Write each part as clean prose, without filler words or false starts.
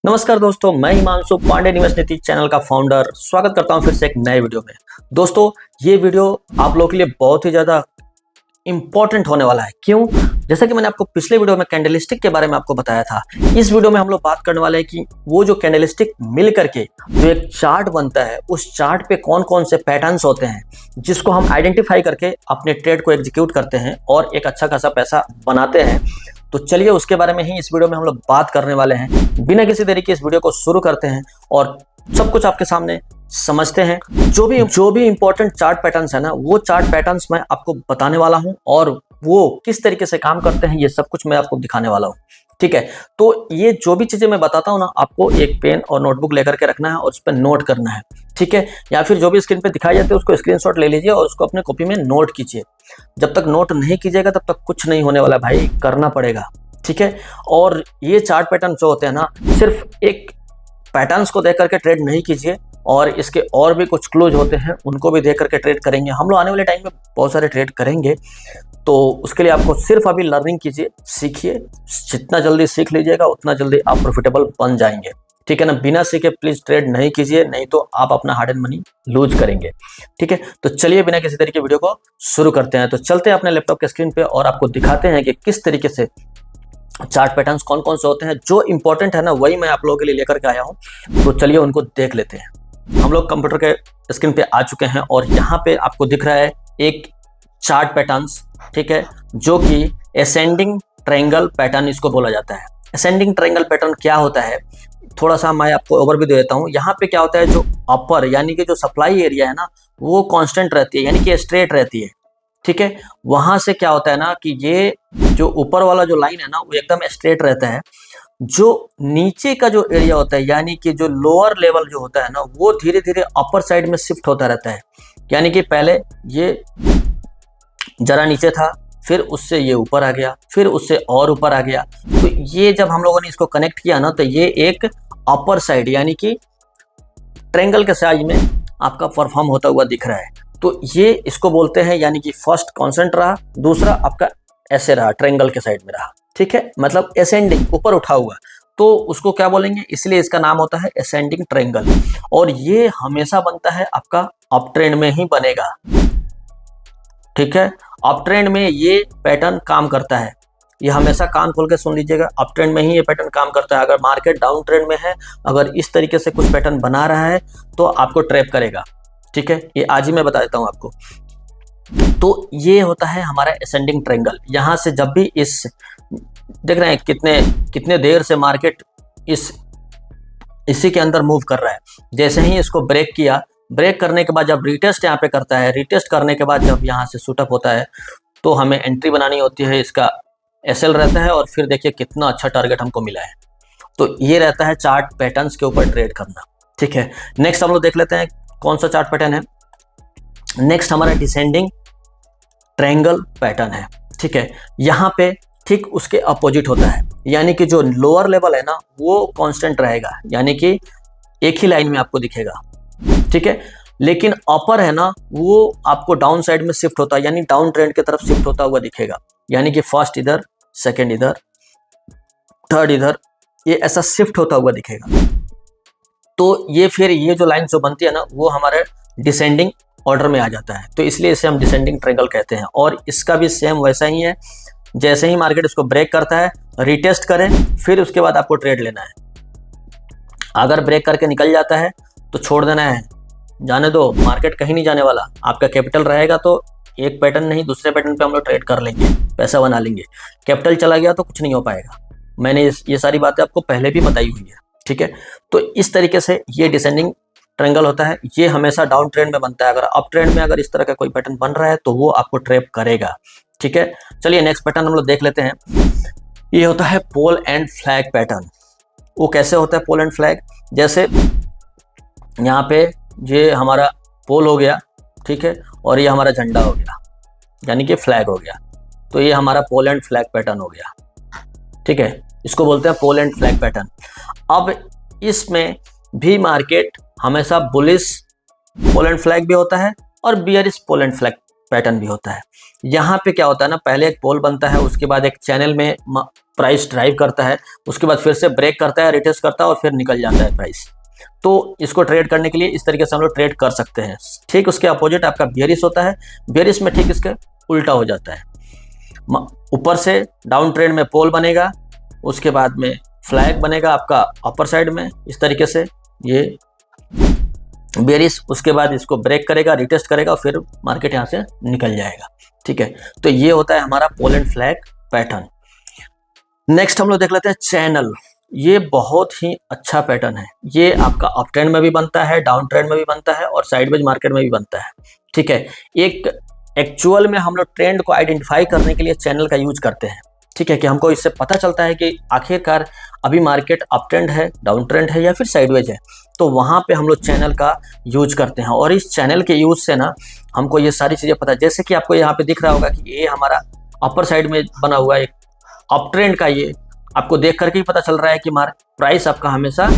नमस्कार दोस्तों, मैं हिमांशु पांडे निवेश नीति चैनल का फाउंडर स्वागत करता हूं फिर से एक नए वीडियो में। दोस्तों, ये वीडियो आप लोगों के लिए बहुत ही ज़्यादा इंपॉर्टेंट होने वाला है। क्यों? जैसा कि मैंने आपको पिछले वीडियो में कैंडलस्टिक के बारे में आपको बताया था, इस वीडियो में हम लोग बात करने वाले हैं कि वो जो कैंडलस्टिक मिल करके जो एक चार्ट बनता है, उस चार्ट पे कौन कौन से पैटर्न्स होते हैं जिसको हम आइडेंटिफाई करके अपने ट्रेड को एग्जीक्यूट करते हैं और एक अच्छा खासा पैसा बनाते हैं। तो चलिए उसके बारे में ही इस वीडियो में हम लोग बात करने वाले हैं। बिना किसी देरी के इस वीडियो को शुरू करते हैं और सब कुछ आपके सामने समझते हैं। जो भी इंपॉर्टेंट चार्ट पैटर्न्स है ना, वो चार्ट पैटर्न्स मैं आपको बताने वाला हूं और वो किस तरीके से काम करते हैं, ये सब कुछ मैं आपको दिखाने वाला हूं। ठीक है, तो ये जो भी चीजें मैं बताता हूं ना, आपको एक पेन और नोटबुक लेकर के रखना है और उस पर नोट करना है। ठीक है, या फिर जो भी स्क्रीन पे दिखाई जाते हैं उसको स्क्रीनशॉट ले लीजिए और उसको अपने कॉपी में नोट कीजिए। जब तक नोट नहीं कीजिएगा तब तक कुछ नहीं होने वाला भाई, करना पड़ेगा। ठीक है, और ये चार्ट पैटर्न जो होते हैं ना, सिर्फ एक पैटर्न्स को देख करके ट्रेड नहीं कीजिए, और इसके और भी कुछ क्लोज होते हैं उनको भी देख करके ट्रेड करेंगे। हम लोग आने वाले टाइम में बहुत सारे ट्रेड करेंगे, तो उसके लिए आपको सिर्फ अभी लर्निंग कीजिए, सीखिए। जितना जल्दी सीख लीजिएगा उतना जल्दी आप प्रॉफिटेबल बन जाएंगे। ठीक है ना, बिना सीखे प्लीज ट्रेड नहीं कीजिए, नहीं तो आप अपना हार्ड एंड मनी लूज करेंगे। ठीक है, तो चलिए बिना किसी तरीके वीडियो को शुरू करते हैं। तो चलते हैं अपने लैपटॉप के स्क्रीन पे और आपको दिखाते हैं कि किस तरीके से चार्ट पैटर्न्स कौन कौन से होते हैं। जो इंपॉर्टेंट है ना, वही मैं आप लोगों के लिए लेकर के आया हूं। तो चलिए उनको देख लेते हैं। हम लोग कंप्यूटर के स्क्रीन पे आ चुके हैं और यहाँ पे आपको दिख रहा है एक चार्ट पैटर्न्स। ठीक है, जो कि असेंडिंग ट्रायंगल पैटर्न इसको बोला जाता है। असेंडिंग ट्रायंगल पैटर्न क्या होता है, थोड़ा सा मैं आपको ओवरव्यू दे देता हूँ। यहाँ पे क्या होता है, जो अपर यानी कि जो सप्लाई एरिया है ना, वो कांस्टेंट रहती है, यानी कि स्ट्रेट रहती है। ठीक है, वहां से क्या होता है ना कि ये जो ऊपर वाला जो लाइन है ना, वो एकदम स्ट्रेट रहता है। जो नीचे का जो एरिया होता है, यानी कि जो लोअर लेवल जो होता है ना, वो धीरे धीरे अपर साइड में शिफ्ट होता रहता है। यानी कि पहले ये जरा नीचे था, फिर उससे ये ऊपर आ गया, फिर उससे और ऊपर आ गया। तो ये जब हम लोगों ने इसको कनेक्ट किया ना, तो ये एक अपर साइड यानी कि ट्रायंगल के साइज में आपका परफॉर्म होता हुआ दिख रहा है। तो ये इसको बोलते हैं, यानी कि फर्स्ट कांस्टेंट रहा, दूसरा आपका ऐसे रहा, ट्रायंगल के साइड में रहा। ठीक है, मतलब असेंडिंग, ऊपर उठा हुआ, तो उसको क्या बोलेंगे, इसलिए इसका नाम होता है असेंडिंग ट्रायंगल। और ये हमेशा बनता है आपका अप ट्रेंड में ही बनेगा। ठीक है, अप ट्रेंड में ये पैटर्न काम करता है। ये हमेशा कान खोल के सुन लीजिएगा, अप ट्रेंड में ही ये पैटर्न काम करता है। अगर मार्केट डाउन ट्रेंड में है, अगर इस तरीके से कुछ पैटर्न बना रहा है, तो आपको ट्रैप करेगा। ठीक है, ये आज ही मैं बता देता हूं आपको। तो ये होता है हमारा असेंडिंग ट्रायंगल। यहां से जब भी इस देख रहे हैं कितने देर से मार्केट इसी के अंदर मूव कर रहा है। जैसे ही इसको ब्रेक किया, ब्रेक करने के बाद जब रिटेस्ट यहाँ पे करता है, रिटेस्ट करने के बाद जब यहाँ से शूटअप होता है, तो हमें एंट्री बनानी होती है। इसका एसएल रहता है और फिर देखिए कितना अच्छा टारगेट हमको मिला है। तो ये रहता है चार्ट पैटर्न्स के ऊपर ट्रेड करना। ठीक है, नेक्स्ट हम लोग देख लेते हैं कौन सा चार्ट पैटर्न है। नेक्स्ट हमारा डिसेंडिंग ट्रायंगल पैटर्न है। ठीक है, यहाँ पे ठीक उसके अपोजिट होता है, यानी कि जो लोअर लेवल है ना, वो कांस्टेंट रहेगा, यानी कि एक ही लाइन में आपको दिखेगा। ठीक है, लेकिन अपर है ना, वो आपको डाउन साइड में शिफ्ट होता है, यानी डाउन ट्रेंड की तरफ शिफ्ट होता हुआ दिखेगा। यानी कि फर्स्ट इधर, सेकेंड इधर, थर्ड इधर, ये ऐसा शिफ्ट होता हुआ दिखेगा। तो ये फिर ये जो लाइन जो बनती है ना, वो हमारे डिसेंडिंग ऑर्डर में आ जाता है। तो इसलिए इसे हम डिसेंडिंग ट्रायंगल कहते हैं। और इसका भी सेम वैसा ही है, जैसे ही मार्केट इसको ब्रेक करता है, रिटेस्ट करे, फिर उसके बाद आपको ट्रेड लेना है। अगर ब्रेक करके निकल जाता है तो छोड़ देना है, जाने दो, मार्केट कहीं नहीं जाने वाला। आपका कैपिटल रहेगा तो एक पैटर्न नहीं दूसरे पैटर्न पे हम लोग ट्रेड कर लेंगे, पैसा बना लेंगे। कैपिटल चला गया तो कुछ नहीं हो पाएगा। मैंने ये सारी बातें आपको पहले भी बताई हुई है। ठीक है, तो इस तरीके से ये डिसेंडिंग ट्रायंगल होता है। ये हमेशा डाउन ट्रेंड में बनता है। अगर अप ट्रेंड में अगर इस तरह का कोई पैटर्न बन रहा है तो वो आपको ट्रैप करेगा। ठीक है, चलिए नेक्स्ट पैटर्न हम लोग देख लेते हैं। ये होता है पोल एंड फ्लैग पैटर्न। वो कैसे होता है पोल एंड फ्लैग, जैसे यहाँ पे ये हमारा पोल हो गया, ठीक है, और ये हमारा झंडा हो गया, यानी कि फ्लैग हो गया। तो ये हमारा पोल एंड फ्लैग पैटर्न हो गया। ठीक है, इसको बोलते हैं पोल एंड फ्लैग पैटर्न। अब इसमें भी मार्केट हमेशा बुलिश पोल एंड फ्लैग भी होता है और bearish pole and flag pattern भी होता है। यहाँ पे क्या होता है ना, पहले एक पोल बनता है, उसके बाद एक चैनल में प्राइस ड्राइव करता है, उसके बाद फिर से ब्रेक करता है, रिटेस्ट करता है और फिर निकल जाता है प्राइस। तो इसको ट्रेड करने के लिए इस तरीके से हम लोग ट्रेड कर सकते हैं। ठीक उसके अपोजिट आपका बेयरिश होता है, बेयरिश में ठीक इसके उल्टा हो जाता है। ऊपर से डाउन ट्रेंड में पोल बनेगा, उसके बाद में फ्लैग बनेगा आपका अपर साइड में इस तरीके से, ये बेयरिश, उसके बाद इसको ब्रेक करेगा, रिटेस्ट करेगा और फिर मार्केट यहाँ से निकल जाएगा। ठीक है, तो ये होता है हमारा pole and flag pattern. Next हम लोग देख लेते हैं चैनल। ये बहुत ही अच्छा पैटर्न है, ये आपका अप ट्रेंड में भी बनता है, डाउन ट्रेंड में भी बनता है और साइडवेज मार्केट में भी बनता है। ठीक है, एक एक्चुअल में हम लोग ट्रेंड को आइडेंटिफाई करने के लिए चैनल का यूज करते हैं। ठीक है, कि हमको इससे पता चलता है कि आखिरकार अभी मार्केट अप ट्रेंड है, डाउन ट्रेंड है या फिर साइडवेज है, तो वहाँ पे हम लोग चैनल का यूज करते हैं। और इस चैनल के यूज से ना हमको ये सारी चीज़ें पता है। जैसे कि आपको यहाँ पे दिख रहा होगा कि ये हमारा अपर साइड में बना हुआ एक अप ट्रेंड का, ये आपको देख करके ही पता चल रहा है कि प्राइस आपका हमेशा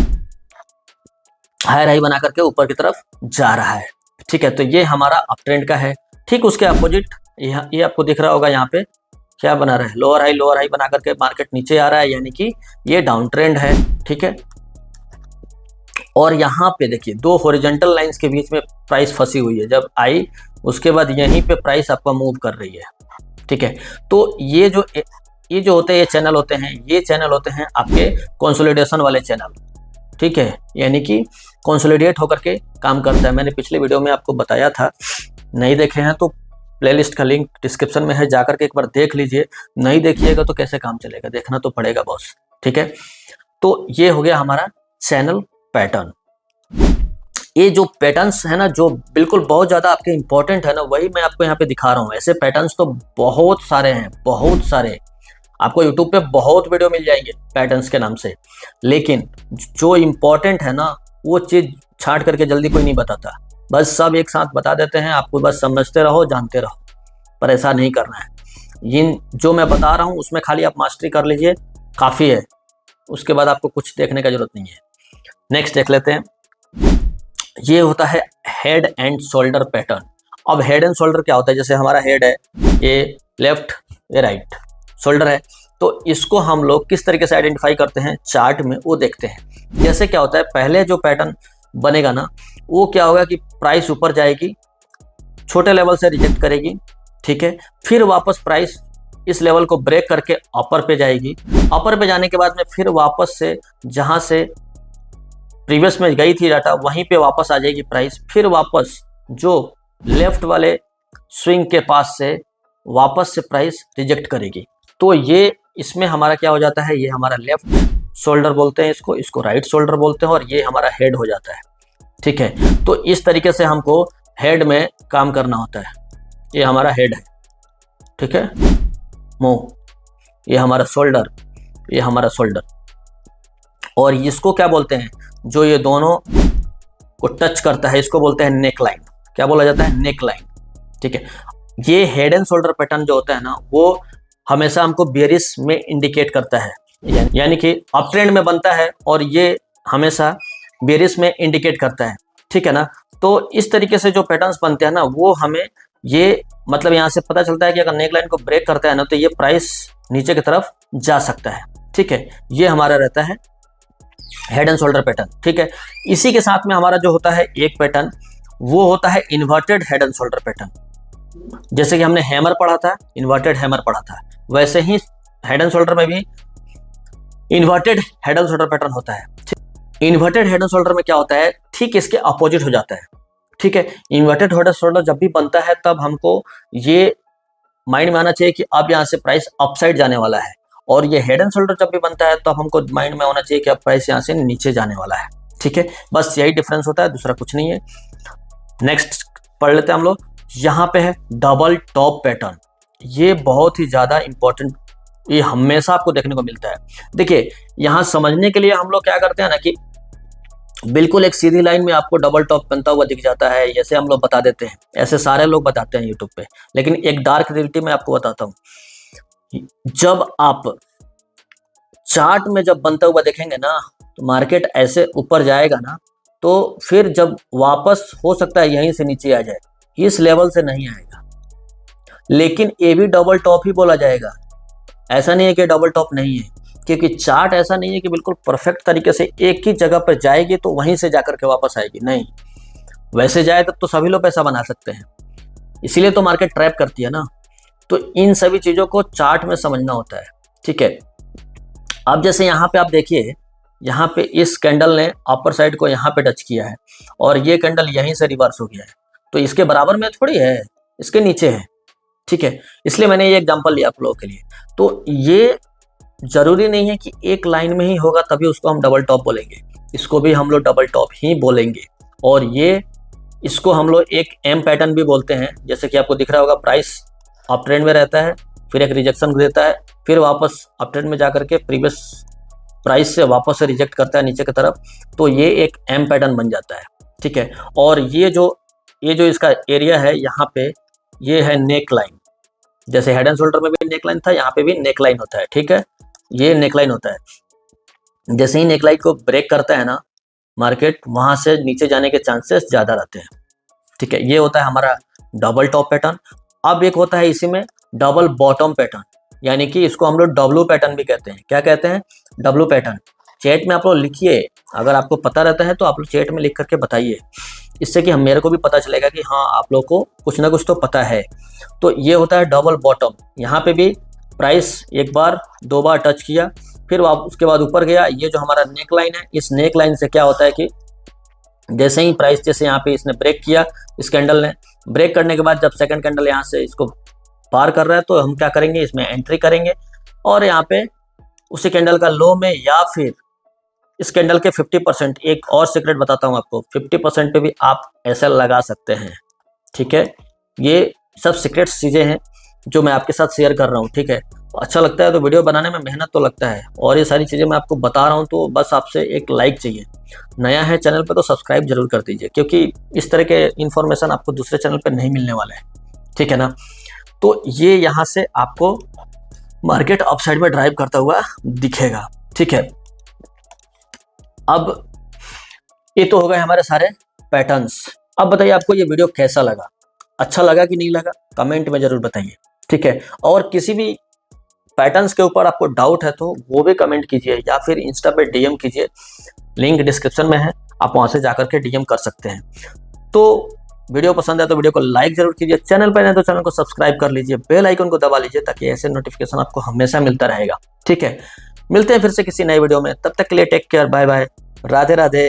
हायर हाई बना करके ऊपर की तरफ जा रहा है। ठीक है, तो ये हमारा अप ट्रेंड का है। ठीक उसके अपोजिट ये आपको दिख रहा होगा, यहाँ पे क्या बना रहा है, लोअर हाई बना करके मार्केट नीचे आ रहा है, यानी कि ये डाउन ट्रेंड है। ठीक है, और यहाँ पे देखिए दो हॉरिजॉन्टल लाइंस के बीच में प्राइस फंसी हुई है, जब आई उसके बाद यहीं पे प्राइस आपका मूव कर रही है। ठीक है, तो ये जो होते हैं, ये चैनल होते हैं, ये चैनल होते हैं आपके कंसोलिडेशन वाले चैनल। ठीक है, यानी कि कंसोलिडेट होकर के काम करता है। मैंने पिछले वीडियो में आपको बताया था, नहीं देखे हैं तो प्लेलिस्ट का लिंक डिस्क्रिप्शन में है, जाकर के एक बार देख लीजिए। नहीं देखिएगा तो कैसे काम चलेगा, देखना तो पड़ेगा बॉस। ठीक है, तो ये हो गया हमारा चैनल पैटर्न। ये जो पैटर्न्स है ना, जो बिल्कुल बहुत ज़्यादा आपके इंपॉर्टेंट है ना, वही मैं आपको यहाँ पे दिखा रहा हूँ। ऐसे पैटर्न्स तो बहुत सारे हैं, बहुत सारे। आपको यूट्यूब पे बहुत वीडियो मिल जाएंगे पैटर्न्स के नाम से, लेकिन जो इम्पोर्टेंट है ना, वो चीज़ छांट करके जल्दी कोई नहीं बताता। बस सब एक साथ बता देते हैं, आपको बस समझते रहो, जानते रहो, पर ऐसा नहीं करना है। इन जो मैं बता रहा हूँ उसमें खाली आप मास्टरी कर लीजिए, काफ़ी है। उसके बाद आपको कुछ देखने का जरूरत नहीं है। नेक्स्ट देख लेते हैं, ये होता है हेड एंड शोल्डर पैटर्न। अब हेड एंड शोल्डर क्या होता है, जैसे हमारा हेड है, ये लेफ्ट ये राइट, शोल्डर है, तो इसको हम लोग किस तरीके से आइडेंटिफाई करते हैं चार्ट में, वो देखते हैं। जैसे क्या होता है, पहले जो पैटर्न बनेगा ना, वो क्या होगा कि प्राइस ऊपर जाएगी, छोटे लेवल से रिजेक्ट करेगी। ठीक है, फिर वापस प्राइस इस लेवल को ब्रेक करके अपर पे जाएगी। अपर पे जाने के बाद में फिर वापस से जहां से प्रीवियस में गई थी डाटा, वहीं पे वापस आ जाएगी प्राइस। फिर वापस जो लेफ्ट वाले स्विंग के पास से वापस से प्राइस रिजेक्ट करेगी। तो ये इसमें हमारा क्या हो जाता है, ये हमारा लेफ्ट शोल्डर बोलते हैं इसको राइट शोल्डर बोलते हैं, और ये हमारा हेड हो जाता है। ठीक है, तो इस तरीके से हमको हेड में काम करना होता है। ये हमारा हेड है, ठीक है, मुंह, ये हमारा शोल्डर, ये हमारा शोल्डर। और इसको क्या बोलते हैं, जो ये दोनों को टच करता है, इसको बोलते हैं नेक लाइन। क्या बोला जाता है, नेक लाइन। ठीक है, ये हेड एंड शोल्डर पैटर्न जो होता है ना, वो हमेशा हमको बेयरिश में इंडिकेट करता है, यानी कि अप ट्रेंड में बनता है और ये हमेशा बेयरिश में इंडिकेट करता है। ठीक है ना, तो इस तरीके से जो पैटर्न्स बनते हैं ना, वो हमें ये मतलब यहाँ से पता चलता है कि अगर नेक लाइन को ब्रेक करता है ना, तो ये प्राइस नीचे की तरफ जा सकता है। ठीक है, ये हमारा रहता है हेड एंड शोल्डर पैटर्न। ठीक है, इसी के साथ में हमारा जो होता है एक पैटर्न, वो होता है inverted head and shoulder pattern. जैसे कि हमने हैमर पढ़ा था, इन्वर्टेड हैमर पढ़ा था, वैसे ही हेड एंड शोल्डर में भी inverted head and shoulder pattern होता है। इन्वर्टेड हेड एंड शोल्डर में क्या होता है, ठीक इसके अपोजिट हो जाता है। ठीक है, इन्वर्टेड हेड एंड शोल्डर जब भी बनता है, तब हमको ये माइंड में आना चाहिए कि अब यहाँ से प्राइस अपसाइड जाने वाला है। और ये हेड एंड शोल्डर जब भी बनता है, तब हमको माइंड में होना चाहिए कि अब प्राइस यहाँ से नीचे जाने वाला है। ठीक है, बस यही डिफरेंस होता है, दूसरा कुछ नहीं है। नेक्स्ट पढ़ लेते हैं हम लोग। यहाँ पे है डबल टॉप पैटर्न। ये बहुत ही ज्यादा इंपॉर्टेंट, ये हमेशा आपको देखने को मिलता है। देखिए, यहाँ समझने के लिए हम लोग क्या करते हैं ना, कि बिल्कुल एक सीधी लाइन में आपको डबल टॉप बनता हुआ दिख जाता है, जैसे हम लोग बता देते हैं, ऐसे सारे लोग बताते हैं यूट्यूब पे। लेकिन एक डार्क रियलिटी में आपको बताता हूँ, जब आप चार्ट में जब बनता हुआ देखेंगे ना, तो मार्केट ऐसे ऊपर जाएगा ना, तो फिर जब वापस हो सकता है यहीं से नीचे आ जाए, इस लेवल से नहीं आएगा। लेकिन ये भी डबल टॉप ही बोला जाएगा। ऐसा नहीं है कि डबल टॉप नहीं है, क्योंकि चार्ट ऐसा नहीं है कि बिल्कुल परफेक्ट तरीके से एक ही जगह पर जाएगी तो वहीं से जाकर के वापस आएगी, नहीं। वैसे जाए तब तो सभी लोग पैसा बना सकते हैं, इसीलिए तो मार्केट ट्रैप करती है ना। तो इन सभी चीज़ों को चार्ट में समझना होता है, ठीक है। अब जैसे यहाँ पे आप देखिए, यहाँ पे इस कैंडल ने अपर साइड को यहाँ पे टच किया है और ये कैंडल यहीं से रिवर्स हो गया है, तो इसके बराबर में थोड़ी है, इसके नीचे है, ठीक है। इसलिए मैंने ये एग्जांपल लिया आप लोगों के लिए। तो ये जरूरी नहीं है कि एक लाइन में ही होगा तभी उसको हम डबल टॉप बोलेंगे, इसको भी हम लोग डबल टॉप ही बोलेंगे। और ये इसको हम लोग एक एम पैटर्न भी बोलते हैं। जैसे कि आपको दिख रहा होगा, प्राइस अप ट्रेंड में रहता है, फिर एक रिजेक्शन देता है, फिर वापस अप ट्रेंड में जाकर के प्रीवियस प्राइस से वापस से रिजेक्ट करता है नीचे की तरफ, तो ये एक एम पैटर्न बन जाता है, ठीक है। और ये जो इसका एरिया है यहाँ पे, ये है नेक लाइन। जैसे हेड एंड शोल्डर में भी नेक लाइन था, यहाँ पे भी नेक लाइन होता है, ठीक है। ये नेक लाइन होता है। जैसे ही नेक लाइन को ब्रेक करता है ना मार्केट, वहां से नीचे जाने के चांसेस ज्यादा रहते हैं, ठीक है। ये होता है हमारा डबल टॉप पैटर्न। अब एक होता है इसी में डबल बॉटम पैटर्न, यानी कि इसको हम लोग डब्लू पैटर्न भी कहते हैं। क्या कहते हैं? W pattern. चैट में आप लोग लिखिए, अगर आपको पता रहता है तो आप लोग चैट में लिख करके बताइए, इससे कि मेरे को भी पता चलेगा कि हाँ आप लोग को कुछ ना कुछ तो पता है। तो ये होता है डबल बॉटम। यहाँ पे भी प्राइस एक बार दो बार टच किया, फिर उसके बाद ऊपर गया। ये जो हमारा नेक लाइन है, इस नेक लाइन से क्या होता है कि जैसे ही प्राइस, जैसे यहाँ पे इसने ब्रेक किया, इस कैंडल ने ब्रेक करने के बाद जब सेकंड कैंडल यहाँ से इसको पार कर रहा है, तो हम क्या करेंगे, इसमें एंट्री करेंगे और यहाँ पे उसी कैंडल का लो में या फिर इस कैंडल के 50%, एक और सीक्रेट बताता हूँ आपको, 50% पे भी आप ऐसा लगा सकते हैं, ठीक है। ये सब सीक्रेट चीज़ें हैं जो मैं आपके साथ शेयर कर रहा हूँ, ठीक है। अच्छा लगता है तो वीडियो बनाने में मेहनत तो लगता है, और ये सारी चीज़ें मैं आपको बता रहा हूँ, तो बस आपसे एक लाइक चाहिए। नया है चैनल पे तो सब्सक्राइब जरूर कर दीजिए, क्योंकि इस तरह के इन्फॉर्मेशन आपको दूसरे चैनल पे नहीं मिलने वाला है, ठीक है ना। तो ये यहाँ से आपको मार्केट अपसाइड में ड्राइव करता हुआ दिखेगा, ठीक है। अब ये तो हो गए हमारे सारे पैटर्न्स। अब बताइए आपको ये वीडियो कैसा लगा, अच्छा लगा कि नहीं लगा, कमेंट में जरूर बताइए, ठीक है। और किसी भी पैटर्न्स के ऊपर आपको डाउट है तो वो भी कमेंट कीजिए, या फिर इंस्टा पे डीएम कीजिए, लिंक डिस्क्रिप्शन में है, आप वहां से जाकर के डीएम कर सकते हैं। तो वीडियो पसंद है तो वीडियो को लाइक जरूर कीजिए, चैनल पर नहीं तो चैनल को सब्सक्राइब कर लीजिए, बेल आइकन को दबा लीजिए, ताकि ऐसे नोटिफिकेशन आपको हमेशा मिलता रहेगा, ठीक है। मिलते हैं फिर से किसी नए वीडियो में, तब तक के लिए take care, bye bye, Radhe Radhe.